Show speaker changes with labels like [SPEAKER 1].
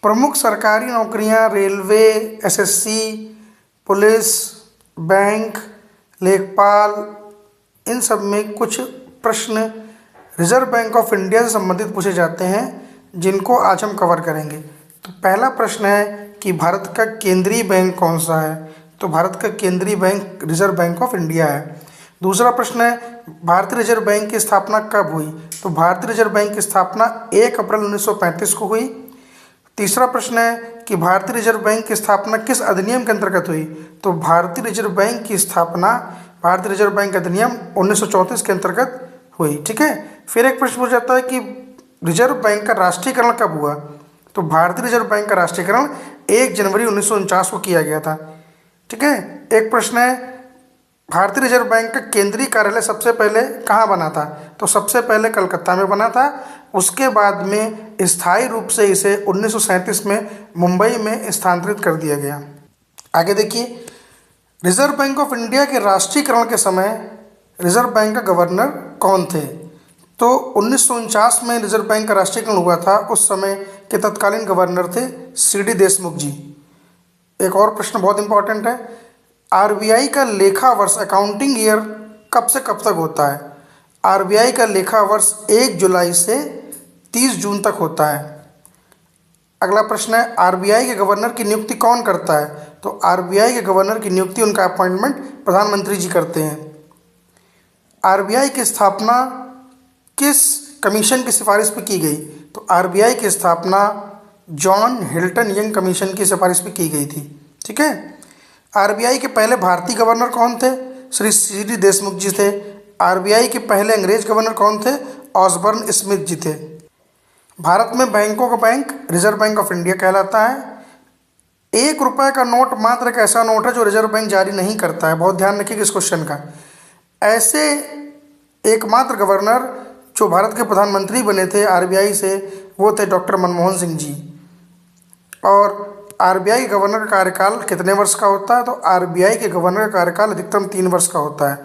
[SPEAKER 1] प्रमुख सरकारी नौकरियां रेलवे, एसएससी, पुलिस, बैंक, लेखपाल, इन सब में कुछ प्रश्न रिजर्व बैंक ऑफ इंडिया से संबंधित पूछे जाते हैं जिनको आज हम कवर करेंगे। तो पहला प्रश्न है कि भारत का केंद्रीय बैंक कौन सा है? तो भारत का केंद्रीय bank reserve bank of India है। दूसरा प्रश्न है भारतीय रिजर्व बैंक की स्थापना कब हुई? तो भारतीय रिजर्व बैंक की स्थापना 1 अप्रैल 1935 को हुई। तीसरा प्रश्न है कि भारतीय रिजर्व बैंक की स्थापना किस अधिनियम के अंतर्गत हुई? तो भारतीय रिजर्व बैंक की स्थापना भारतीय रिजर्व बैंक अधिनियम 1934 के अंतर्गत हुई। ठीक है। फिर एक प्रश्न पूछा जाता है कि रिजर्व बैंक का राष्ट्रीयकरण कब हुआ? तो भारतीय रिजर्व बैंक का राष्ट्रीयकरण 1 जनवरी 1949 को किया गया था। ठीक है। एक प्रश्न है भारतीय रिजर्व बैंक का केंद्रीय कार्यालय सबसे पहले कहाँ बना था? तो सबसे पहले कलकत्ता में बना था। उसके बाद में स्थायी रूप से इसे 1937 में मुंबई में स्थानांतरित कर दिया गया। आगे देखिए, रिजर्व बैंक ऑफ इंडिया के राष्ट्रीयकरण के समय रिजर्व बैंक का गवर्नर कौन थे? तो 1949 में रिजर्व बैंक का राष्ट्रीयकरण हुआ था। उस समय के तत्कालीन गवर्नर थे सीडी देशमुख जी। एक और प्रश्न बहुत इंपॉर्टेंट है, आरबीआई का लेखा वर्ष अकाउंटिंग ईयर कब से कब तक होता है? आरबीआई का लेखा वर्ष 1 जुलाई से 30 जून तक होता है। अगला प्रश्न है आरबीआई के गवर्नर की नियुक्ति कौन करता है? तो आरबीआई के गवर्नर की नियुक्ति, उनका अपॉइंटमेंट प्रधानमंत्री जी करते हैं। आरबीआई की स्थापना किस कमीशन की सिफारिश पर की गई? तो आरबीआई की स्थापना जॉन हिल्टन यंग कमीशन की सिफारिश पर की गई थी। ठीक है। आरबीआई के पहले भारतीय गवर्नर कौन थे? श्री सीडी देशमुख जी थे। आरबीआई के पहले अंग्रेज गवर्नर कौन थे? ऑसबर्न स्मिथ जी थे। भारत में बैंकों का bank reserve bank of India कहलाता है। 1 रुपये का नोट मात्र एक ऐसा नोट है जो रिजर्व बैंक जारी नहीं करता है। बहुत ध्यान रखिएगा इस क्वेश्चन का। ऐसे एकमात्र गवर्नर जो भारत के प्रधानमंत्री बने थे आरबीआई से, वो थे डॉक्टर मनमोहन सिंह जी। और आरबीआई के गवर्नर का कार्यकाल कितने वर्ष का होता है? तो आरबीआई के गवर्नर का कार्यकाल अधिकतम 3 वर्ष का होता है।